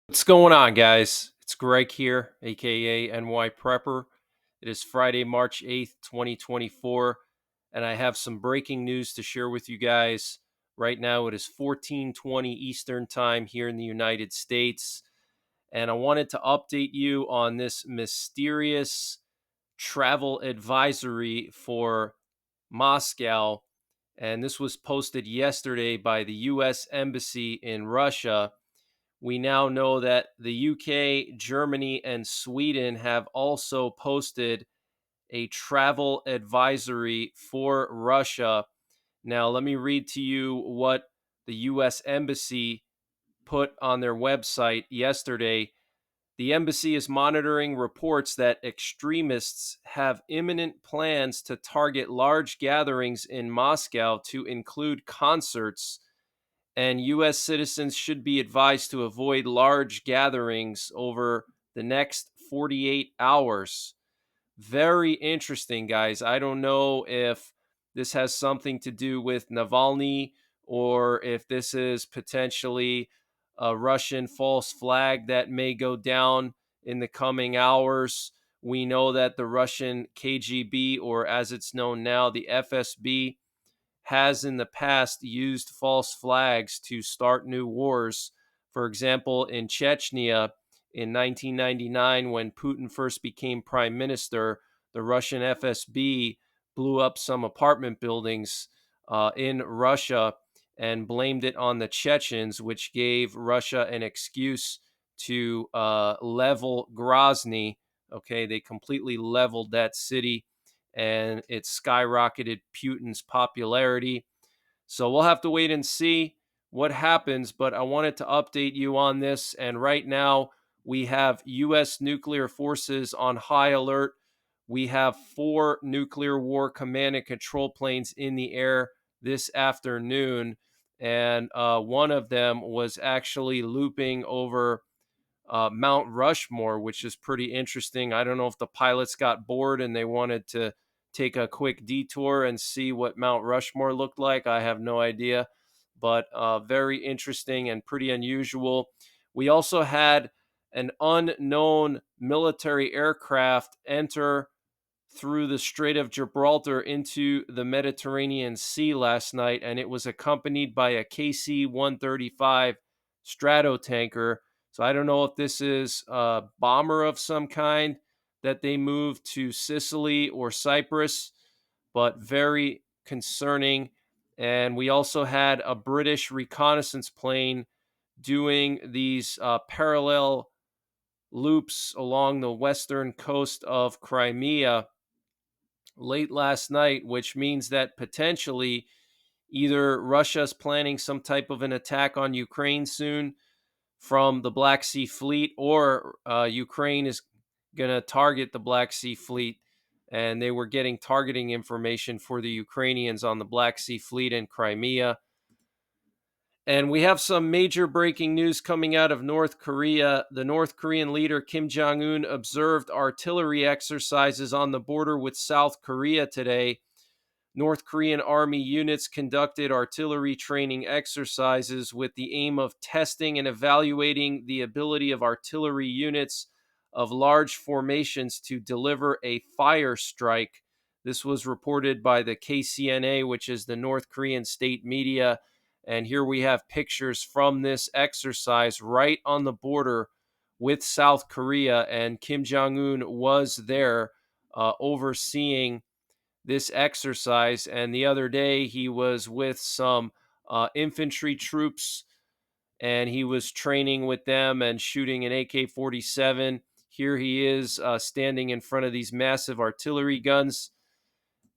What's going on, guys? It's Greg here, aka NYPrepper. It is Friday, March 8th, 2024, and I have some breaking news to share with you guys. Right now, it is 14:20 Eastern Time here in the United States, and I wanted to update you on this mysterious travel advisory for Moscow. And this was posted yesterday by the US Embassy in Russia. We now know that the UK, Germany, and Sweden have also posted a travel advisory for Russia. Now, let me read to you what the US Embassy put on their website yesterday. The embassy is monitoring reports that extremists have imminent plans to target large gatherings in Moscow to include concerts, and U.S. citizens should be advised to avoid large gatherings over the next 48 hours. Very interesting, guys. I don't know if this has something to do with Navalny or if this is potentially a Russian false flag that may go down in the coming hours. We know that the Russian KGB, or as it's known now, the FSB, has in the past used false flags to start new wars. For example, in Chechnya in 1999, when Putin first became prime minister, the Russian FSB blew up some apartment buildings in Russia and blamed it on the Chechens, which gave Russia an excuse to level Grozny. Okay, they completely leveled that city and it skyrocketed Putin's popularity. So we'll have to wait and see what happens, but I wanted to update you on this. And right now, we have U.S. nuclear forces on high alert. We have 4 nuclear war command and control planes in the air this afternoon. And one of them was actually looping over Mount Rushmore, which is pretty interesting. I don't know if the pilots got bored and they wanted to take a quick detour and see what Mount Rushmore looked like. I have no idea, but very interesting and pretty unusual. We also had an unknown military aircraft enter through the Strait of Gibraltar into the Mediterranean Sea last night, and it was accompanied by a KC 135 Stratotanker. So I don't know if this is a bomber of some kind that they moved to Sicily or Cyprus, but very concerning. And we also had a British reconnaissance plane doing these parallel loops along the western coast of Crimea late last night, which means that potentially either Russia's planning some type of an attack on Ukraine soon from the Black Sea Fleet, or Ukraine is going to target the Black Sea Fleet. And they were getting targeting information for the Ukrainians on the Black Sea Fleet in Crimea. And we have some major breaking news coming out of North Korea. The North Korean leader Kim Jong un observed artillery exercises on the border with South Korea today. North Korean Army units conducted artillery training exercises with the aim of testing and evaluating the ability of artillery units of large formations to deliver a fire strike. This was reported by the KCNA, which is the North Korean state media. And here we have pictures from this exercise right on the border with South Korea. And Kim Jong un was there overseeing this exercise. And the other day, he was with some infantry troops and he was training with them and shooting an AK 47. Here he is standing in front of these massive artillery guns.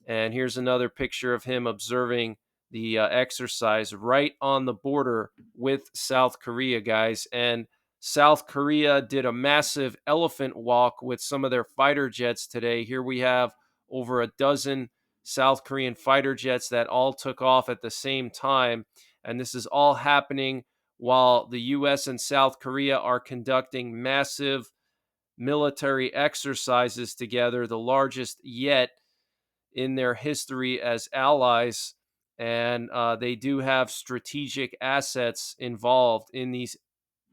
And here's another picture of him observing the exercise right on the border with South Korea, guys. And South Korea did a massive elephant walk with some of their fighter jets today. Here we have over a dozen South Korean fighter jets that all took off at the same time. And this is all happening while the U.S. and South Korea are conducting massive military exercises together, the largest yet in their history as allies. And they do have strategic assets involved in these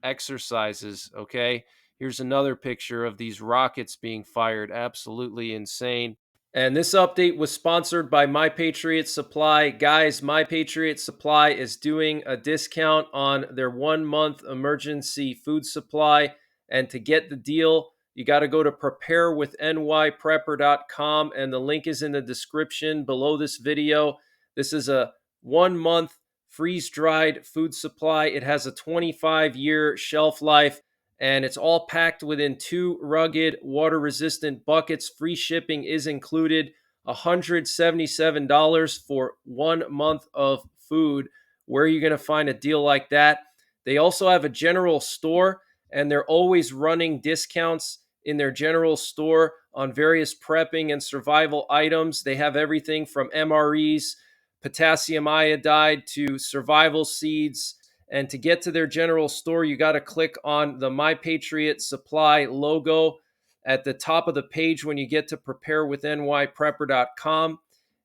exercises. Okay. Here's another picture of these rockets being fired. Absolutely insane. And this update was sponsored by My Patriot Supply. Guys, My Patriot Supply is doing a discount on their 1 month emergency food supply. And to get the deal, you got to go to preparewithnyprepper.com, and the link is in the description below this video. This is a 1 month freeze dried food supply. It has a 25-year shelf life, and it's all packed within 2 rugged water resistant buckets. Free shipping is included. $177 for 1 month of food. Where are you going to find a deal like that? They also have a general store, and they're always running discounts in their general store on various prepping and survival items. They have everything from MREs, potassium iodide, to survival seeds. And to get to their general store, you got to click on the My Patriot Supply logo at the top of the page when you get to preparewithnyprepper.com.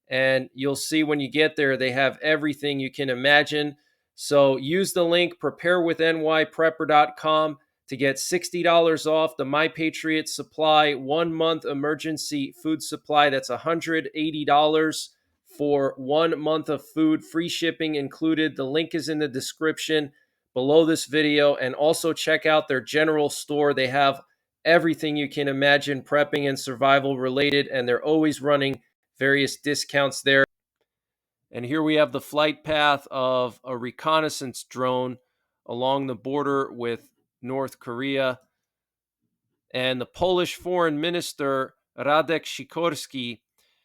And you'll see when you get there, they have everything you can imagine. So use the link preparewithnyprepper.com to get $60 off the My Patriot Supply 1 month emergency food supply. That's $180 for 1 month of food, free shipping included. The link is in the description below this video. And also check out their general store. They have everything you can imagine prepping and survival related, and they're always running various discounts there. And here we have the flight path of a reconnaissance drone along the border with North Korea. And the Polish foreign minister, Radek Sikorski,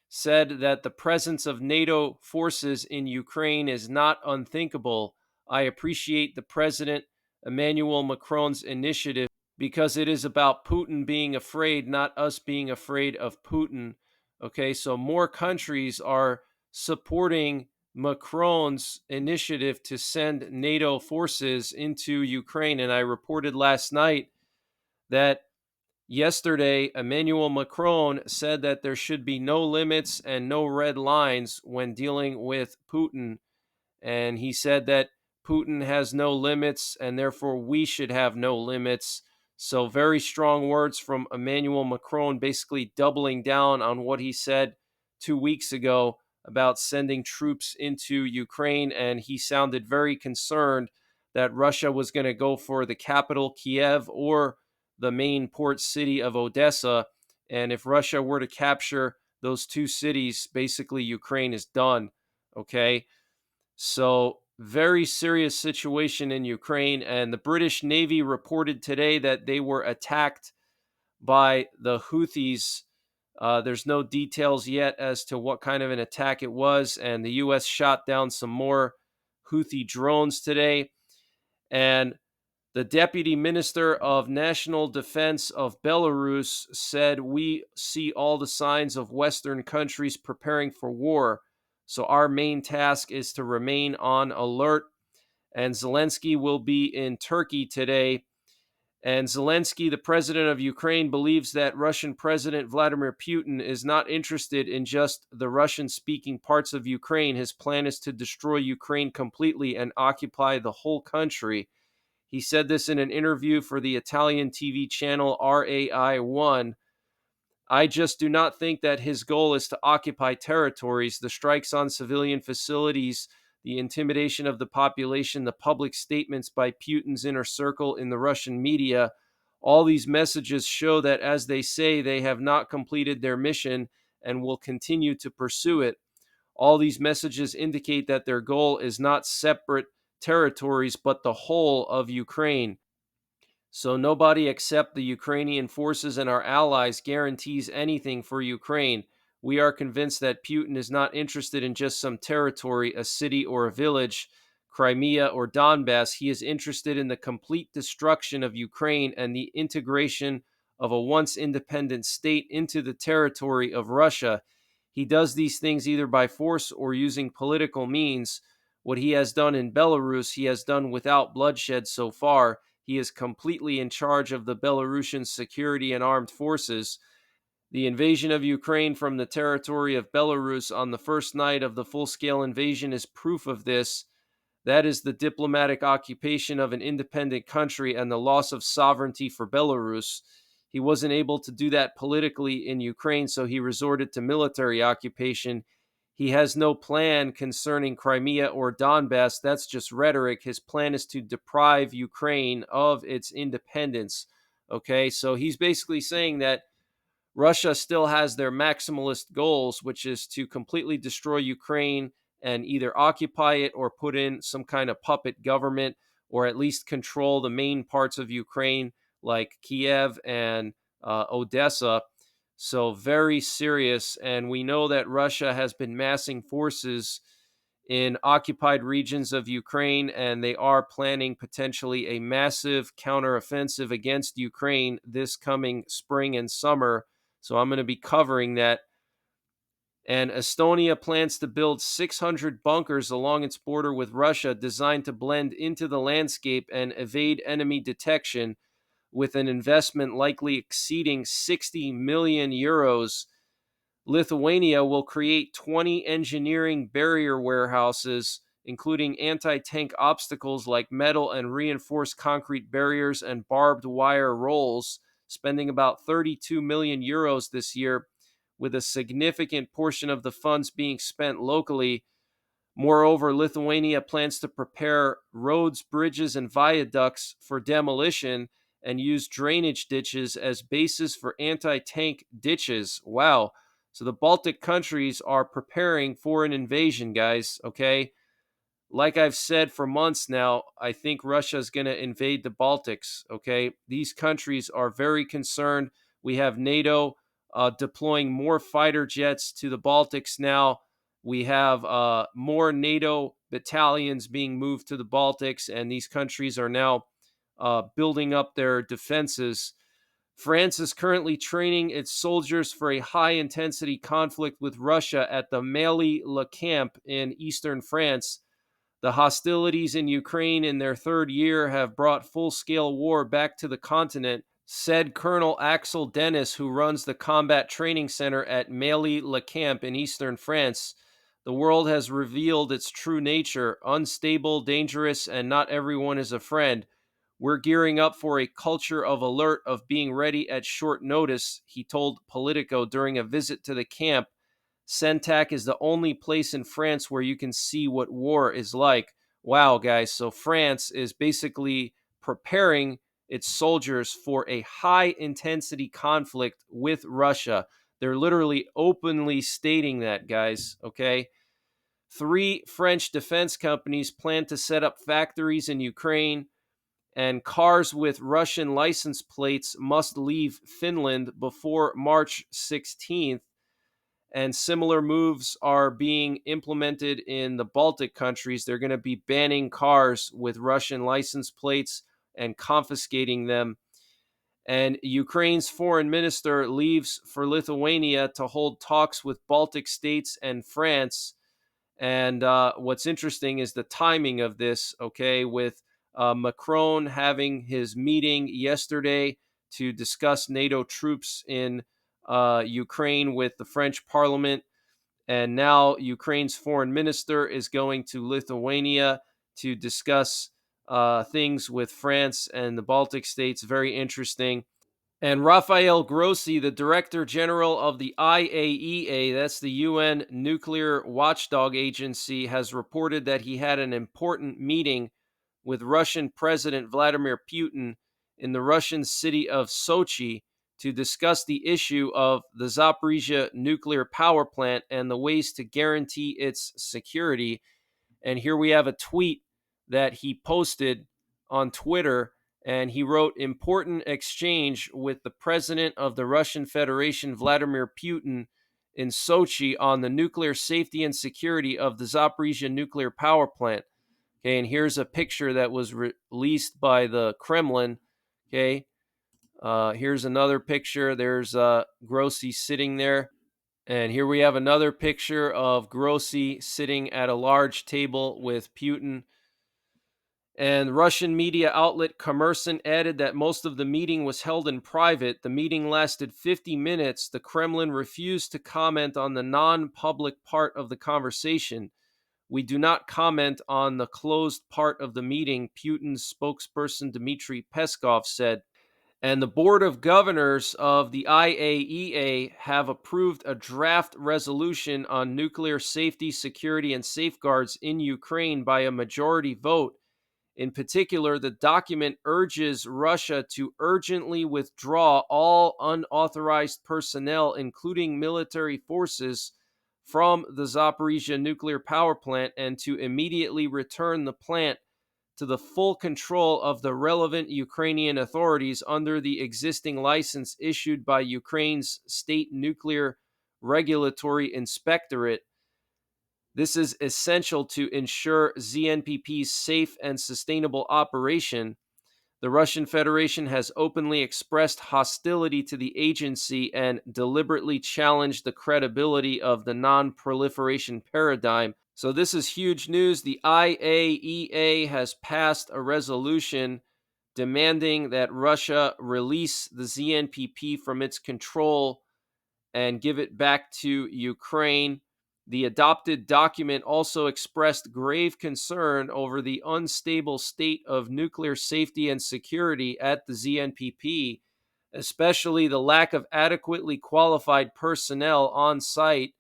said that the presence of NATO forces in Ukraine is not unthinkable. I appreciate the President Emmanuel Macron's initiative because it is about Putin being afraid, not us being afraid of Putin. Okay, so more countries are supporting Macron's initiative to send NATO forces into Ukraine. And I reported last night that yesterday, Emmanuel Macron said that there should be no limits and no red lines when dealing with Putin. And he said that Putin has no limits, and therefore we should have no limits. So, very strong words from Emmanuel Macron, basically doubling down on what he said 2 weeks ago about sending troops into Ukraine. And he sounded very concerned that Russia was going to go for the capital, Kiev, or the main port city of Odessa. And if Russia were to capture those two cities, basically Ukraine is done. Okay. So, very serious situation in Ukraine. And the British Navy reported today that they were attacked by the Houthis. There's no details yet as to what kind of an attack it was. And the U.S. shot down some more Houthi drones today. And the Deputy Minister of National Defense of Belarus said, "We see all the signs of Western countries preparing for war. So our main task is to remain on alert." And Zelensky will be in Turkey today. And Zelensky, the president of Ukraine, believes that Russian President Vladimir Putin is not interested in just the Russian-speaking parts of Ukraine. His plan is to destroy Ukraine completely and occupy the whole country. He said this in an interview for the Italian TV channel RAI1. "I just do not think that his goal is to occupy territories. The strikes on civilian facilities, the intimidation of the population, the public statements by Putin's inner circle in the Russian media, all these messages show that, as they say, they have not completed their mission and will continue to pursue it. All these messages indicate that their goal is not separate territories, but the whole of Ukraine. So nobody except the Ukrainian forces and our allies guarantees anything for Ukraine. We are convinced that Putin is not interested in just some territory, a city or a village, Crimea or Donbass. He is interested in the complete destruction of Ukraine and the integration of a once independent state into the territory of Russia. He does these things either by force or using political means. What he has done in Belarus, he has done without bloodshed so far. He is completely in charge of the Belarusian security and armed forces. The invasion of Ukraine from the territory of Belarus on the first night of the full-scale invasion is proof of this. That is the diplomatic occupation of an independent country and the loss of sovereignty for Belarus. He wasn't able to do that politically in Ukraine, so he resorted to military occupation. He has no plan concerning Crimea or Donbass. That's just rhetoric. His plan is to deprive Ukraine of its independence. Okay, so he's basically saying that Russia still has their maximalist goals, which is to completely destroy Ukraine and either occupy it or put in some kind of puppet government, or at least control the main parts of Ukraine like Kiev and Odessa. So, very serious. And we know that Russia has been massing forces in occupied regions of Ukraine, and they are planning potentially a massive counteroffensive against Ukraine this coming spring and summer. So I'm going to be covering that. And Estonia plans to build 600 bunkers along its border with Russia, designed to blend into the landscape and evade enemy detection, with an investment likely exceeding 60 million euros. Lithuania will create 20 engineering barrier warehouses, including anti tank obstacles like metal and reinforced concrete barriers and barbed wire rolls, spending about 32 million euros this year, with a significant portion of the funds being spent locally. Moreover, Lithuania plans to prepare roads, bridges, and viaducts for demolition and use drainage ditches as bases for anti tank ditches. Wow. So the Baltic countries are preparing for an invasion, guys. Okay. Like I've said for months now, I think Russia is going to invade the Baltics. Okay. These countries are very concerned. We have NATO deploying more fighter jets to the Baltics now. We have more NATO battalions being moved to the Baltics, and these countries are now building up their defenses. France is currently training its soldiers for a high intensity conflict with Russia at the Marly-le-Camp in eastern France. The hostilities in Ukraine in their third year have brought full scale war back to the continent, said Colonel Axel Dennis, who runs the combat training center at Marly-le-Camp in eastern France. The world has revealed its true nature: unstable, dangerous, and not everyone is a friend. We're gearing up for a culture of alert, of being ready at short notice, he told Politico during a visit to the camp. Sentak is the only place in France where you can see what war is like. Wow, guys. So France is basically preparing its soldiers for a high intensity conflict with Russia. They're literally openly stating that, guys. Okay. 3 French defense companies plan to set up factories in Ukraine, and cars with Russian license plates must leave Finland before March 16th. And similar moves are being implemented in the Baltic countries. They're going to be banning cars with Russian license plates and confiscating them. And Ukraine's foreign minister leaves for Lithuania to hold talks with Baltic states and France. And what's interesting is the timing of this, okay, with Macron having his meeting yesterday to discuss NATO troops in Ukraine with the French parliament. And now Ukraine's foreign minister is going to Lithuania to discuss things with France and the Baltic states. Very interesting. And Rafael Grossi, the Director General of the IAEA, that's the UN Nuclear Watchdog Agency, has reported that he had an important meeting with Russian President Vladimir Putin in the Russian city of Sochi to discuss the issue of the Zaporizhia nuclear power plant and the ways to guarantee its security. And here we have a tweet that he posted on Twitter, and he wrote, "Important exchange with the president of the Russian Federation, Vladimir Putin, in Sochi on the nuclear safety and security of the Zaporizhia nuclear power plant." Okay, and here's a picture that was released by the Kremlin. Okay, here's another picture. There's Grossi sitting there. And here we have another picture of Grossi sitting at a large table with Putin. And Russian media outlet Kommersant added that most of the meeting was held in private. The meeting lasted 50 minutes. The Kremlin refused to comment on the non public part of the conversation. We do not comment on the closed part of the meeting, Putin's spokesperson Dmitry Peskov said. And the Board of Governors of the IAEA have approved a draft resolution on nuclear safety, security, and safeguards in Ukraine by a majority vote. In particular, the document urges Russia to urgently withdraw all unauthorized personnel, including military forces, from the Zaporizhia nuclear power plant and to immediately return the plant to the full control of the relevant Ukrainian authorities under the existing license issued by Ukraine's State Nuclear Regulatory Inspectorate. This is essential to ensure ZNPP's safe and sustainable operation. The Russian Federation has openly expressed hostility to the agency and deliberately challenged the credibility of the non-proliferation paradigm. So this is huge news. The IAEA has passed a resolution demanding that Russia release the ZNPP from its control and give it back to Ukraine. The adopted document also expressed grave concern over the unstable state of nuclear safety and security at the ZNPP, especially the lack of adequately qualified personnel on site,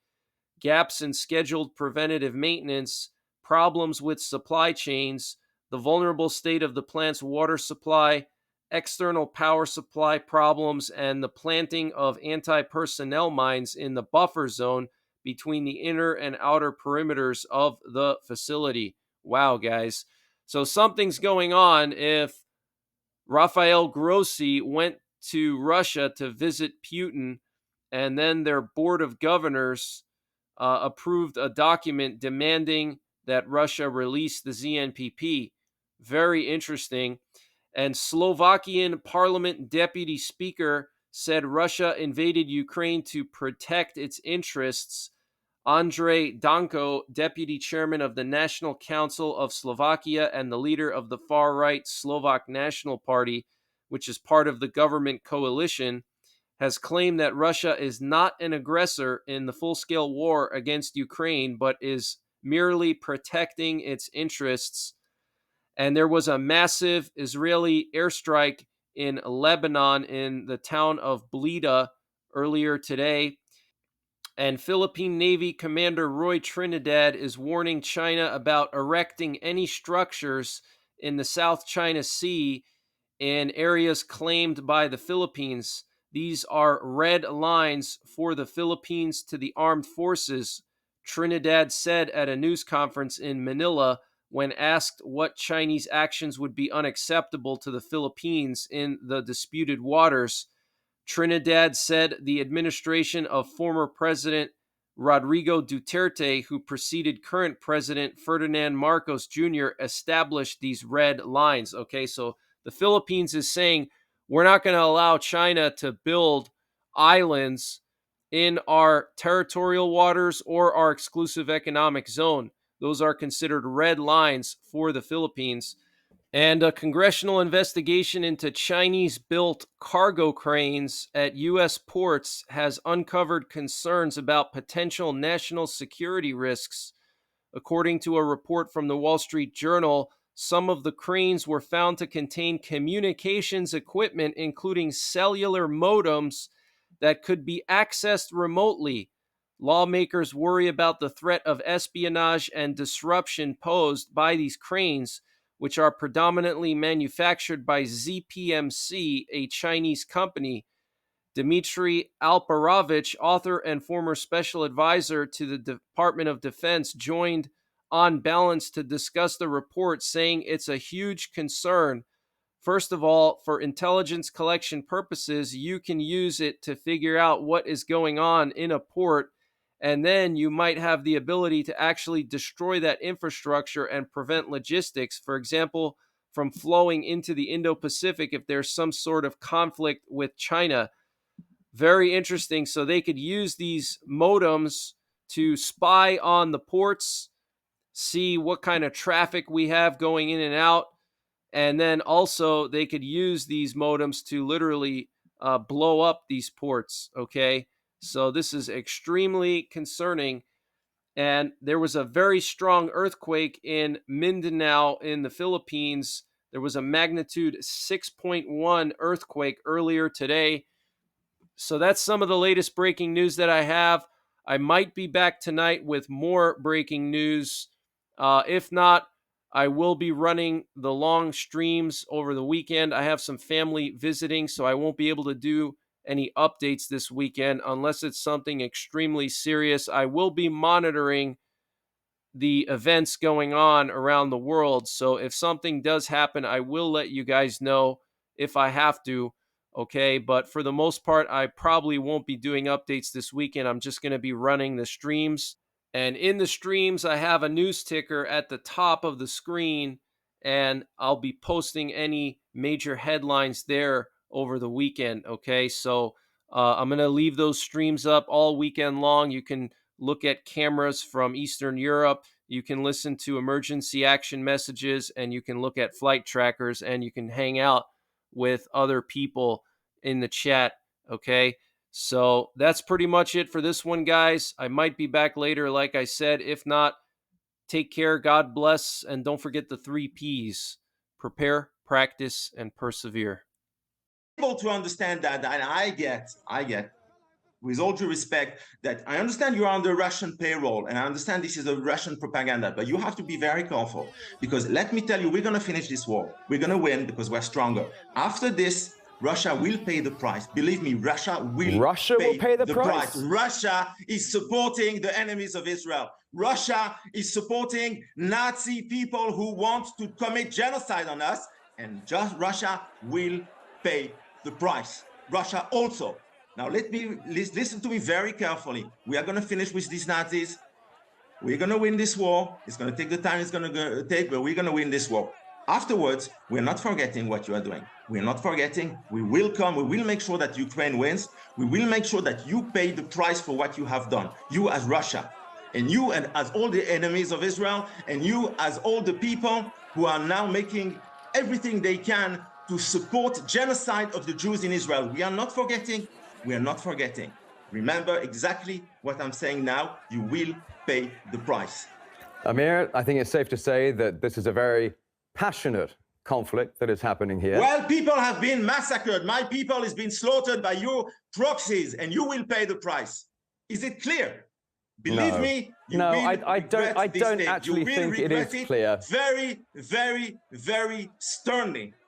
gaps in scheduled preventative maintenance, problems with supply chains, the vulnerable state of the plant's water supply, external power supply problems, and the planting of anti-personnel mines in the buffer zone between the inner and outer perimeters of the facility. Wow, guys. So something's going on if Rafael Grossi went to Russia to visit Putin, and then their board of governors approved a document demanding that Russia release the ZNPP. Very interesting. And Slovakian parliament deputy speaker said Russia invaded Ukraine to protect its interests. Andrej Danko, deputy chairman of the National Council of Slovakia and the leader of the far-right Slovak National Party, which is part of the government coalition, has claimed that Russia is not an aggressor in the full-scale war against Ukraine, but is merely protecting its interests. And there was a massive Israeli airstrike in Lebanon in the town of Blida earlier today. And Philippine Navy Commander Roy Trinidad is warning China about erecting any structures in the South China Sea in areas claimed by the Philippines. These are red lines for the Philippines to the armed forces, Trinidad said at a news conference in Manila when asked what Chinese actions would be unacceptable to the Philippines in the disputed waters. Trinidad said the administration of former President Rodrigo Duterte, who preceded current President Ferdinand Marcos Jr., established these red lines. Okay, so the Philippines is saying we're not going to allow China to build islands in our territorial waters or our exclusive economic zone. Those are considered red lines for the Philippines. And a congressional investigation into Chinese-built cargo cranes at U.S. ports has uncovered concerns about potential national security risks. According to a report from the Wall Street Journal, some of the cranes were found to contain communications equipment, including cellular modems that could be accessed remotely. Lawmakers worry about the threat of espionage and disruption posed by these cranes, which are predominantly manufactured by ZPMC, a Chinese company. Dmitry Alperovich, author and former special advisor to the Department of Defense, joined On Balance to discuss the report, saying it's a huge concern. First of all, for intelligence collection purposes, you can use it to figure out what is going on in a port, and then you might have the ability to actually destroy that infrastructure and prevent logistics, for example, from flowing into the Indo-Pacific if there's some sort of conflict with China. Very interesting. So they could use these modems to spy on the ports, see what kind of traffic we have going in and out, and then also they could use these modems to literally blow up these ports. Okay, so this is extremely concerning. And there was a very strong earthquake in Mindanao in the Philippines. There was a magnitude 6.1 earthquake earlier today. So that's some of the latest breaking news that I have. I might be back tonight with more breaking news. If not, I will be running the long streams over the weekend. I have some family visiting, so I won't be able to do any updates this weekend unless it's something extremely serious. I will be monitoring the events going on around the world. So if something does happen, I will let you guys know if I have to. Okay. But for the most part, I probably won't be doing updates this weekend. I'm just going to be running the streams. And in the streams, I have a news ticker at the top of the screen, and I'll be posting any major headlines there over the weekend. Okay. So I'm going to leave those streams up all weekend long. You can look at cameras from Eastern Europe. You can listen to emergency action messages, and you can look at flight trackers, and you can hang out with other people in the chat. Okay. So that's pretty much it for this one, guys. I might be back later, like I said. If not, take care, God bless, and don't forget the 3 P's: prepare, practice, and persevere. Able to understand that, and I get, with all due respect, that I understand you're under Russian payroll, and I understand this is a Russian propaganda, but you have to be very careful, because let me tell you, we're going to finish this war. We're going to win because we're stronger. After this, Russia will pay the price. Believe me, Russia will pay the price. Russia is supporting the enemies of Israel. Russia is supporting Nazi people who want to commit genocide on us, and just Russia will pay the price. Russia also. Now, listen to me very carefully. We are going to finish with these Nazis. We're going to win this war. It's going to take the time it's going to take, but we're going to win this war. Afterwards, we're not forgetting what you are doing. We're not forgetting. We will come. We will make sure that Ukraine wins. We will make sure that you pay the price for what you have done. You as Russia, and you and as all the enemies of Israel, and you as all the people who are now making everything they can to support genocide of the Jews in Israel. We are not forgetting. We are not forgetting. Remember exactly what I'm saying now. You will pay the price. Amir, I think it's safe to say that this is a very passionate conflict that is happening here. Well, people have been massacred. My people has been slaughtered by your proxies, and you will pay the price. Is it clear? Believe me, you will I don't actually think it is clear. Very, very, very sternly.